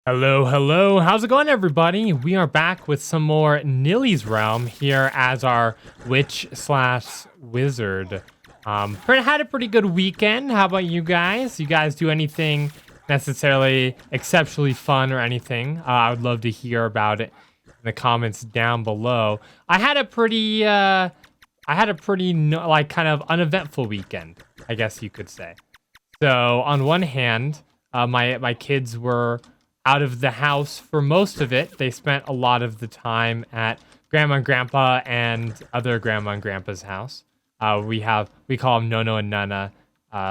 Hello, hello. How's it going, everybody? We are back with some more Nilly's Realm here as our witch slash wizard. Had a pretty good weekend. How about you guys? You guys do anything necessarily exceptionally fun or anything? I would love to hear about it in the comments down below. I had a pretty like kind of uneventful weekend, I guess you could say. So on one hand, my kids were out of the house for most of it. They spent a lot of the time at Grandma and Grandpa and other Grandma and Grandpa's house. We call them Nono and Nana,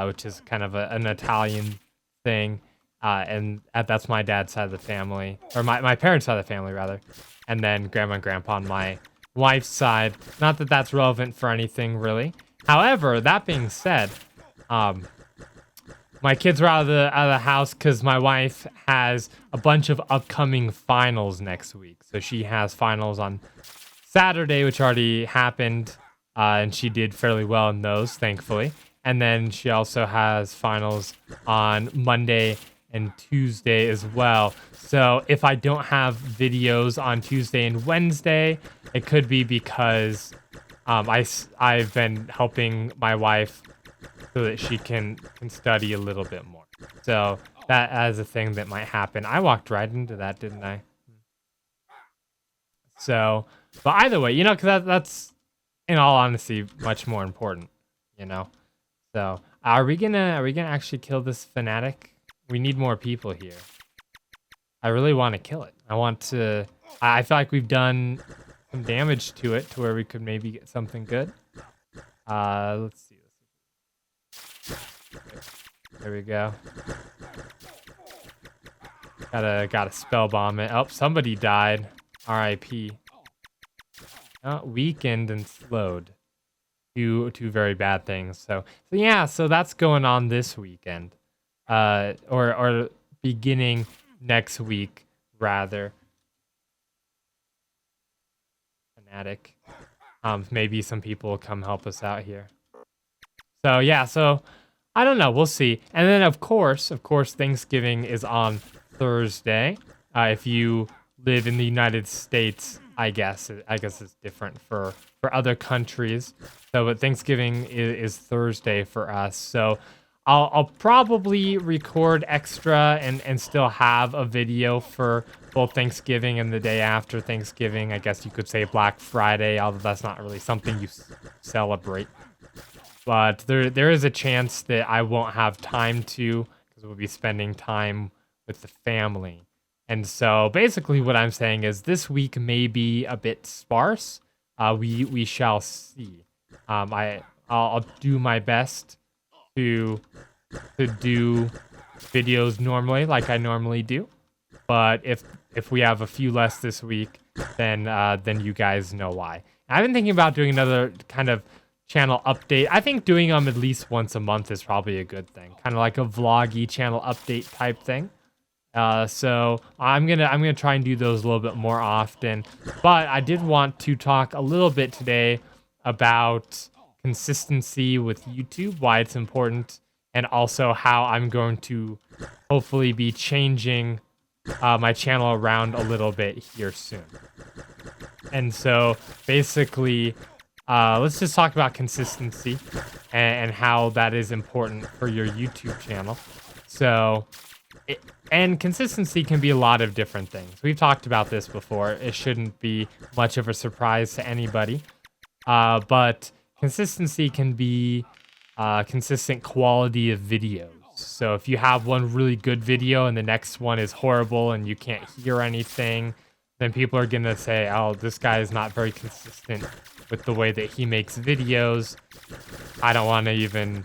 which is kind of an Italian thing. And that's my dad's side of the family, or my parents' side of the family, rather. And then Grandma and Grandpa on my wife's side. Not that that's relevant for anything, really. However, that being said, my kids were out of the house because my wife has a bunch of upcoming finals next week. So she has finals on Saturday, which already happened, and she did fairly well in those, thankfully. And then she also has finals on Monday and Tuesday as well. So if I don't have videos on Tuesday and Wednesday, it could be because I've been helping my wife so that she can study a little bit more. So that is a thing that might happen. I walked right into that, didn't I? So, but either way, because that's, in all honesty, much more important, So, are we gonna actually kill this fanatic? We need more people here. I really want to kill it. I feel like we've done some damage to it to where we could maybe get something good. Let's see. There we go. Gotta spell bomb it. Oh, somebody died. R.I.P. Oh, weakened and slowed. Two very bad things. So yeah. So that's going on this weekend, or beginning next week rather. Fanatic. Maybe some people will come help us out here. So yeah. So. I don't know. We'll see. And then, of course, Thanksgiving is on Thursday. If you live in the United States, I guess it's different for other countries. So, but Thanksgiving is Thursday for us. So, I'll probably record extra and still have a video for both Thanksgiving and the day after Thanksgiving. I guess you could say Black Friday, although that's not really something you celebrate. But there is a chance that I won't have time to, because we'll be spending time with the family. And so basically what I'm saying is this week may be a bit sparse. We shall see. I'll do my best to do videos normally, like I normally do. But if we have a few less this week, then you guys know why. I've been thinking about doing another kind of channel update. I think doing them at least once a month is probably a good thing, kind of like a vloggy channel update type thing. So I'm gonna try and do those a little bit more often. But I did want to talk a little bit today about consistency with YouTube, why it's important, and also how I'm going to hopefully be changing my channel around a little bit here soon. And so basically, let's just talk about consistency and how that is important for your YouTube channel. So, and consistency can be a lot of different things. We've talked about this before. It shouldn't be much of a surprise to anybody. But consistency can be consistent quality of videos. So if you have one really good video and the next one is horrible and you can't hear anything, then people are going to say, oh, this guy is not very consistent with the way that he makes videos. I don't want to even,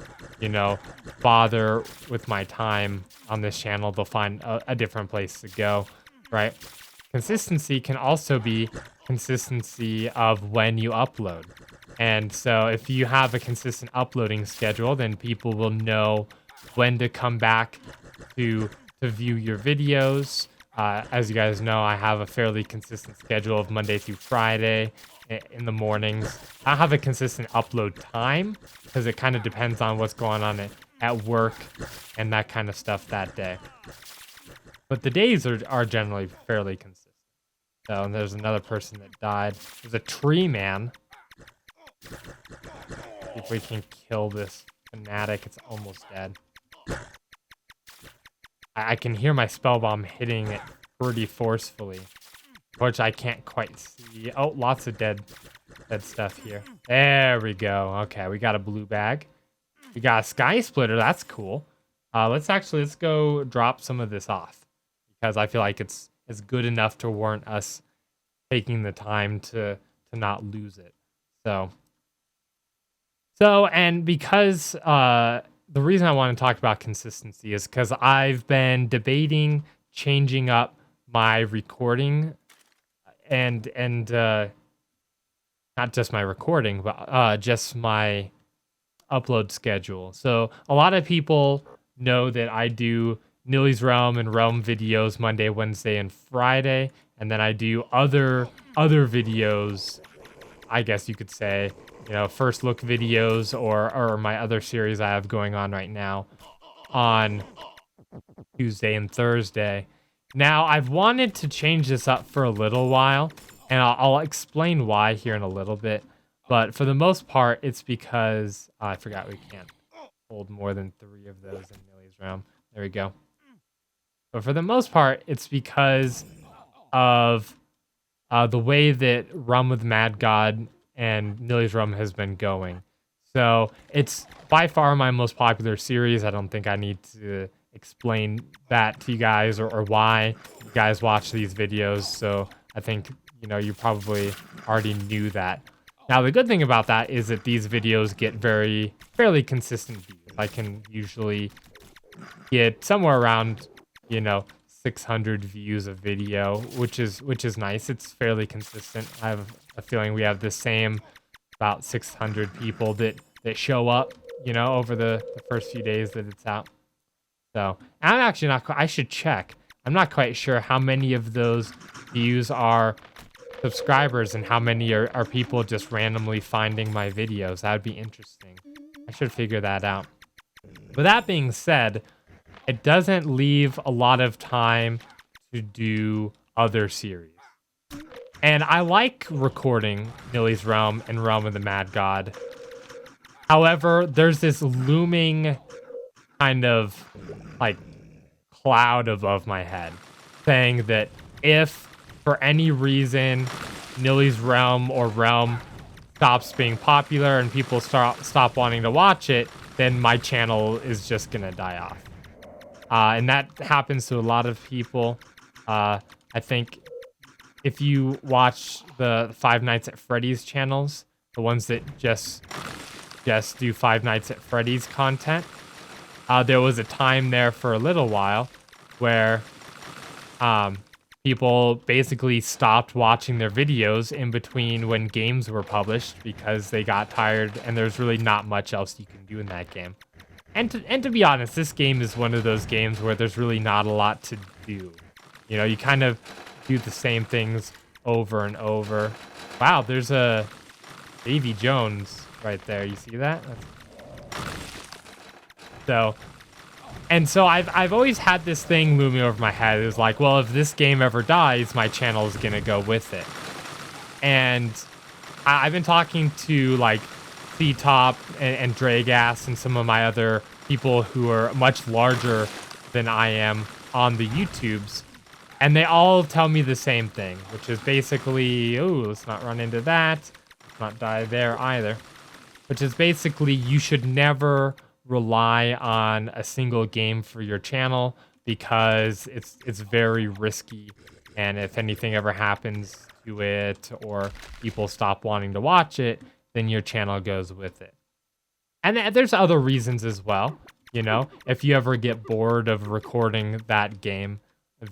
bother with my time on this channel. They'll find a different place to go, right? Consistency can also be consistency of when you upload. And so if you have a consistent uploading schedule, then people will know when to come back to view your videos. As you guys know, I have a fairly consistent schedule of Monday through Friday in the mornings. I don't have a consistent upload time because it kind of depends on what's going on at work and that kind of stuff that day. But the days are generally fairly consistent. So, and there's another person that died. There's a tree man. See if we can kill this fanatic. It's almost dead. I can hear my spell bomb hitting it pretty forcefully, which I can't quite see. Oh, lots of dead stuff here. There we go. Okay, we got a blue bag. We got a sky splitter. That's cool. Let's go drop some of this off because I feel like it's good enough to warrant us taking the time to not lose it. So and because the reason I want to talk about consistency is because I've been debating changing up my recording and not just my recording, but just my upload schedule. So a lot of people know that I do Nilly's Realm and Realm videos Monday, Wednesday, and Friday, and then I do other videos, I guess you could say, first look videos or my other series I have going on right now on Tuesday and Thursday. Now, I've wanted to change this up for a little while, and I'll explain why here in a little bit. But for the most part, it's because I forgot we can't hold more than 3 of those in Nilly's Realm. There we go. But for the most part, it's because of the way that Realm with Mad God and Nilly's Realm has been going. So it's by far my most popular series. I don't think I need to explain that to you guys or why you guys watch these videos. So I think, you probably already knew that. Now, the good thing about that is that these videos get fairly consistent views. I can usually get somewhere around, 600 views of video, which is nice. It's fairly consistent. I have a feeling we have the same about 600 people that show up, over the first few days that it's out. So I'm actually not. I should check. I'm not quite sure how many of those views are subscribers and how many are people just randomly finding my videos. That would be interesting. I should figure that out. With that being said, it doesn't leave a lot of time to do other series. And I like recording Nilly's Realm and Realm of the Mad God. However, there's this looming kind of like cloud above my head saying that if for any reason Nilly's Realm or Realm stops being popular and people stop wanting to watch it, then my channel is just gonna die off. And that happens to a lot of people. I think if you watch the Five Nights at Freddy's channels, the ones that just do Five Nights at Freddy's content, there was a time there for a little while where people basically stopped watching their videos in between when games were published because they got tired and there's really not much else you can do in that game. And to be honest, this game is one of those games where there's really not a lot to do. You kind of do the same things over and over. Wow, there's a Davy Jones right there. You see that? So I've always had this thing looming over my head. It was like, well, if this game ever dies, my channel is gonna go with it. And I've been talking to like C-Top and Dragass and some of my other people who are much larger than I am on the YouTubes, and they all tell me the same thing, which is basically, let's not run into that, let's not die there either, which is basically you should never rely on a single game for your channel because it's very risky, and if anything ever happens to it or people stop wanting to watch it, then your channel goes with it. And there's other reasons as well. If you ever get bored of recording that game,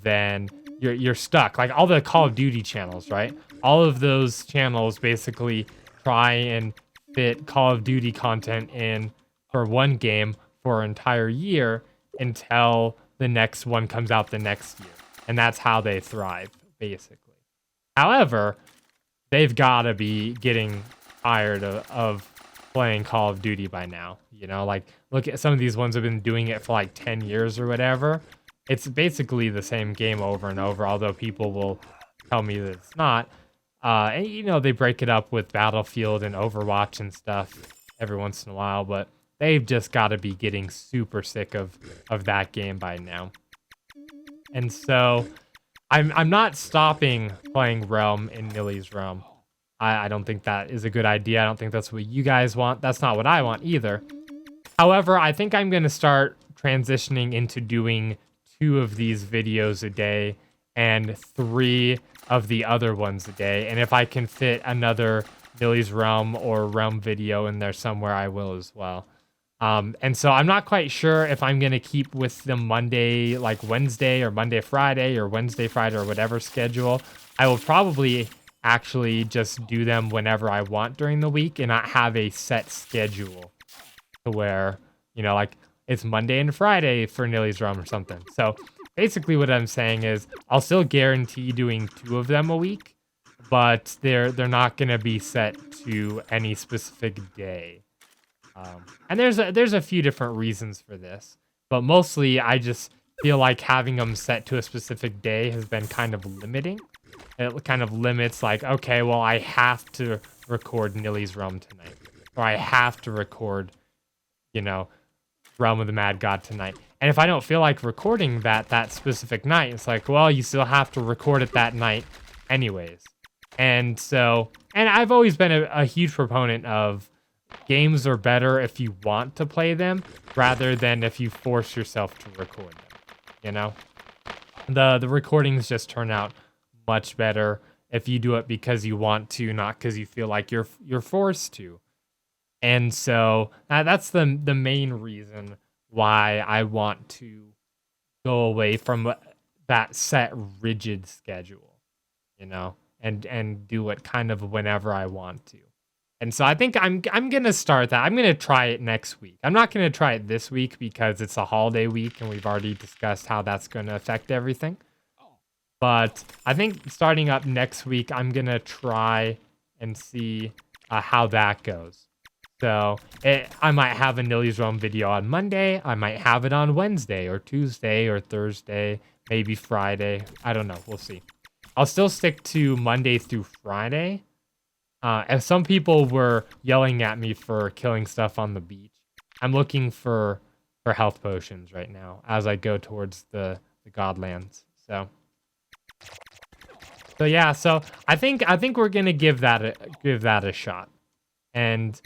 then you're stuck. Like all the Call of Duty channels, right? All of those channels basically try and fit Call of Duty content in for one game for an entire year until the next one comes out the next year. And that's how they thrive, basically. However, they've got to be getting tired of playing Call of Duty by now. Like, look at some of these ones have been doing it for like 10 years or whatever. it's basically the same game over and over, although people will tell me that it's not. And you know, they break it up with Battlefield and Overwatch and stuff every once in a while, but they've just got to be getting super sick of that game by now. And so I'm not stopping playing Realm in Nilly's Realm. I don't think that is a good idea. I don't think that's what you guys want. That's not what I want either. However, I think I'm going to start transitioning into doing 2 of these videos a day and 3 of the other ones a day. And if I can fit another Nilly's Realm or Realm video in there somewhere, I will as well. And so I'm not quite sure if I'm going to keep with the Monday, like Wednesday or Monday, Friday or Wednesday, Friday or whatever schedule. I will probably actually just do them whenever I want during the week and not have a set schedule to where, you know, like it's Monday and Friday for Nilly's Realm or something. So basically what I'm saying is I'll still guarantee doing 2 of them a week, but they're not going to be set to any specific day. And there's a few different reasons for this, but mostly I just feel like having them set to a specific day has been kind of limiting. It kind of limits like, okay, well, I have to record Nilly's Realm tonight, or I have to record, you know, Realm of the Mad God tonight. And if I don't feel like recording that specific night, it's like, well, you still have to record it that night anyways. And so, and I've always been a huge proponent of games are better if you want to play them rather than if you force yourself to record them, you know? The recordings just turn out much better if you do it because you want to, not because you feel like you're forced to. And so that's the main reason why I want to go away from that set rigid schedule, you know, and do it kind of whenever I want to. And so I think I'm going to start that. I'm going to try it next week. I'm not going to try it this week because it's a holiday week and we've already discussed how that's going to affect everything. But I think starting up next week, I'm going to try and see how that goes. So I might have a Nilly's Realm video on Monday. I might have it on Wednesday or Tuesday or Thursday, maybe Friday. I don't know. We'll see. I'll still stick to Monday through Friday. And some people were yelling at me for killing stuff on the beach. I'm looking for health potions right now as I go towards the Godlands. So yeah. So I think we're gonna give that a shot. And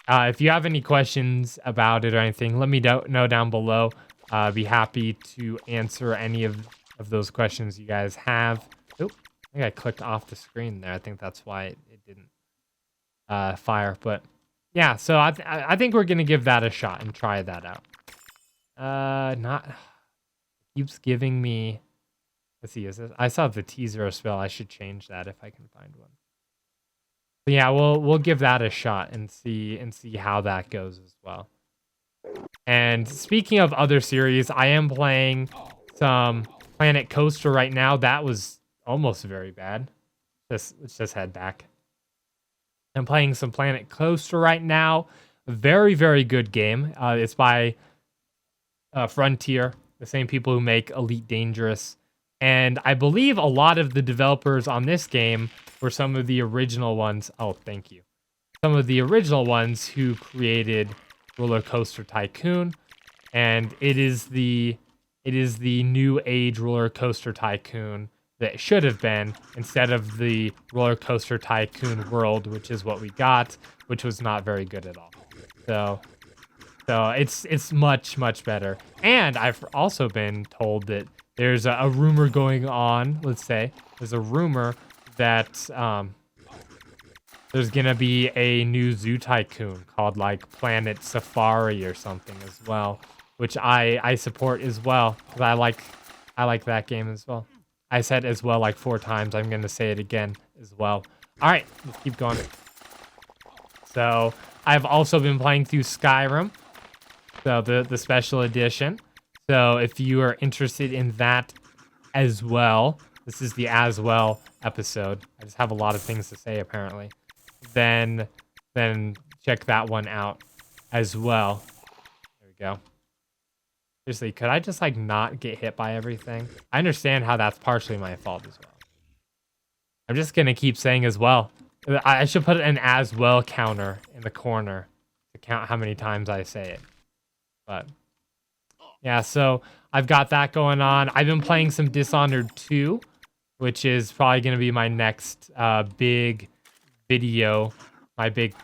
if you have any questions about it or anything, let me know down below. Be happy to answer any of those questions you guys have. Oop, I think I clicked off the screen there. I think that's why it didn't fire. But yeah, so I think we're gonna give that a shot and try that out. Keeps giving me. Let's see. I saw the T0 spell. I should change that if I can find one. But yeah, we'll give that a shot and see how that goes as well. And speaking of other series, I am playing some Planet Coaster right now. That was almost very bad. Let's just head back. I'm playing some Planet Coaster right now. Very, very good game. It's by Frontier, the same people who make Elite Dangerous. And I believe a lot of the developers on this game were some of the original ones. Oh, thank you. Some of the original ones who created Roller Coaster Tycoon. And it is the new age Roller Coaster Tycoon that it should have been, instead of the Roller Coaster Tycoon World, which is what we got, which was not very good at all. So it's much, much better. And I've also been told that there's a rumor going on, let's say, there's a rumor that there's gonna be a new Zoo Tycoon called like Planet Safari or something as well, which I support as well, because I like that game as well. I said as well like 4 times. I'm gonna say it again as well. All right, let's keep going. So I've also been playing through Skyrim, so the special edition. So if you are interested in that as well, this is the as well episode. I just have a lot of things to say apparently. Then check that one out as well. There we go. Seriously, could I just like not get hit by everything? I understand how that's partially my fault as well. I'm just gonna keep saying as well. I should put an as well counter in the corner to count how many times I say it. But yeah, so I've got that going on. I've been playing some Dishonored 2, which is probably gonna be my next big video. My big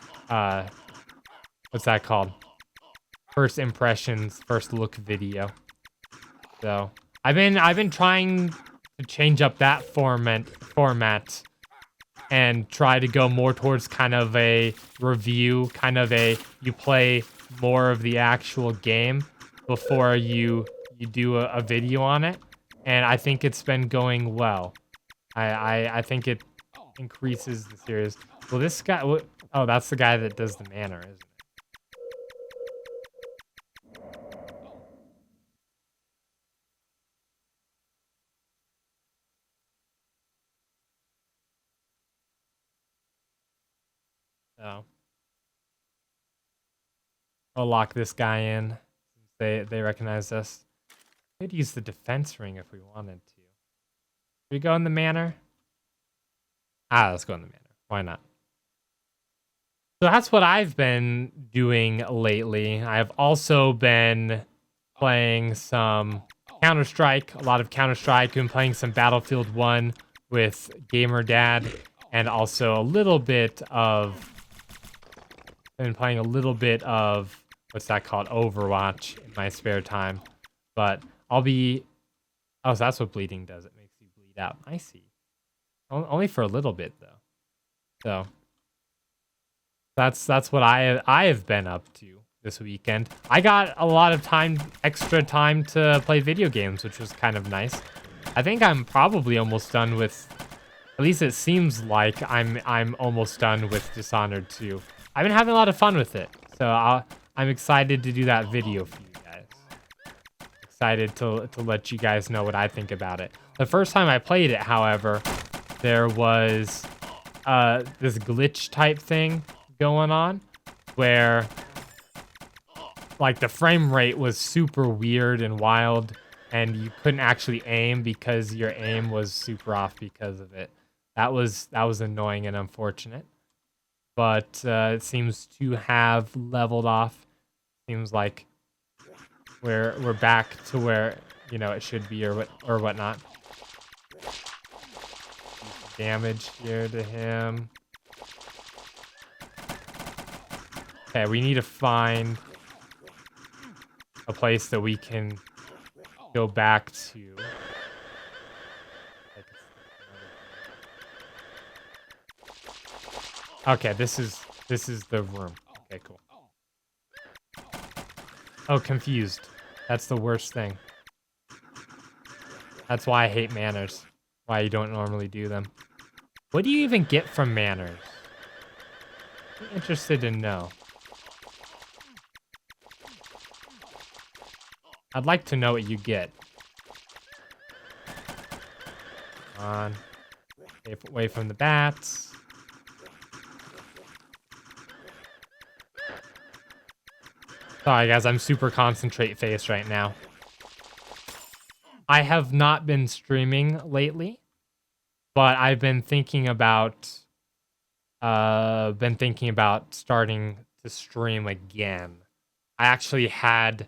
what's that called? First impressions, first look video. So I've been trying to change up that format and try to go more towards kind of a review, kind of a you play more of the actual game before you do a video on it. And I think it's been going well. I think it increases the series. Well, this guy, oh, that's the guy that does the manor, isn't it? So I'll lock this guy in. They recognize us. We could use the defense ring if we wanted to. Should we go in the manor? Let's go in the manor. Why not? So that's what I've been doing lately. I've also been playing some Counter-Strike, a lot of Counter-Strike. I've been playing some Battlefield 1 with Gamer Dad, and also a little bit of what's that called? Overwatch in my spare time. But I'll be so that's what bleeding does. It makes you bleed out. I see. Only for a little bit though. So that's what I have been up to this weekend. I got a lot of extra time to play video games, which was kind of nice. I think I'm probably almost done with, at least it seems like I'm almost done with Dishonored 2. I've been having a lot of fun with it, so I'm excited to do that video for you guys. Excited to let you guys know what I think about it. The first time I played it, however, there was this glitch type thing going on where like the frame rate was super weird and wild, and you couldn't actually aim because your aim was super off because of it. That was annoying and unfortunate. But it seems to have leveled off. Seems like we're back to where, you know, it should be or whatnot. Damage here to him. Okay, we need to find a place that we can go back to. Okay, this is the room. Okay, cool. Oh, confused. That's the worst thing. That's why I hate manners. Why you don't normally do them. What do you even get from manners? I'm interested to know. I'd like to know what you get. Come on. Stay away from the bats. Sorry guys, I'm super concentrate face right now. I have not been streaming lately, but I've been thinking about starting to stream again. I actually had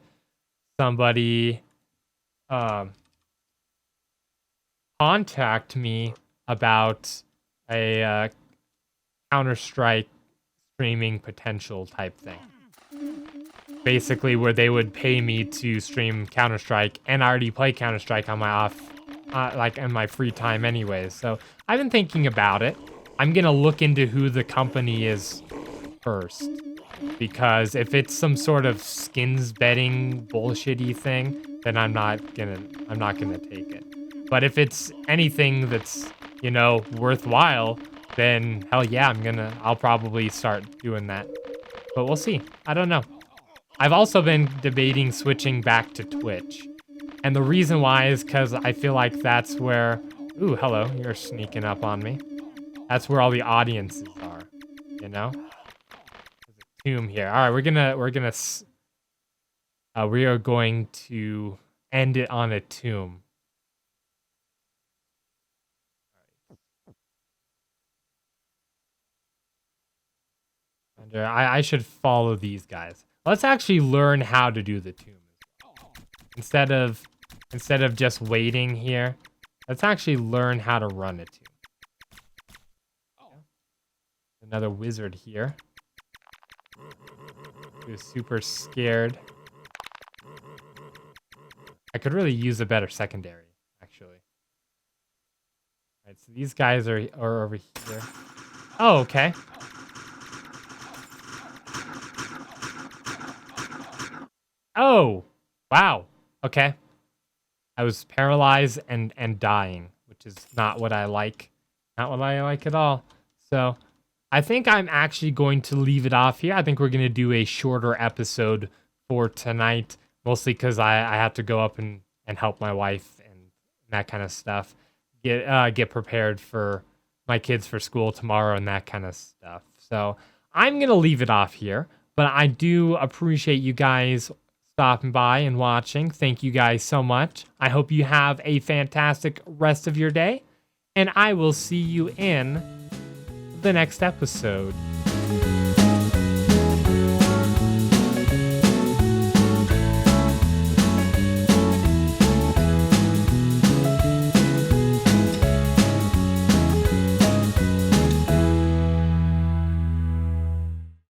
somebody contact me about a Counter-Strike streaming potential type thing. Basically, where they would pay me to stream Counter-Strike, and I already play Counter-Strike on my in my free time anyways. So I've been thinking about it. I'm gonna look into who the company is first, because if it's some sort of skins betting bullshitty thing, then I'm not gonna take it. But if it's anything that's, you know, worthwhile, then hell yeah, I'll probably start doing that. But we'll see. I don't know. I've also been debating switching back to Twitch. And the reason why is because I feel like that's where... Ooh, hello. You're sneaking up on me. That's where all the audiences are, you know? There's a tomb here. All right, we're gonna we are going to end it on a tomb. And, I should follow these guys. Let's actually learn how to do the tomb. Instead of just waiting here, let's actually learn how to run a tomb. Another wizard here. Who's super scared. I could really use a better secondary, actually. Alright, so these guys are over here. Oh, okay. Oh, wow. Okay. I was paralyzed and dying, which is not what I like. Not what I like at all. So, I think I'm actually going to leave it off here. I think we're going to do a shorter episode for tonight, mostly because I have to go up and help my wife and that kind of stuff. Get prepared for my kids for school tomorrow and that kind of stuff. So I'm going to leave it off here, but I do appreciate you guys stopping by and watching. Thank you guys so much. I hope you have a fantastic rest of your day, and I will see you in the next episode.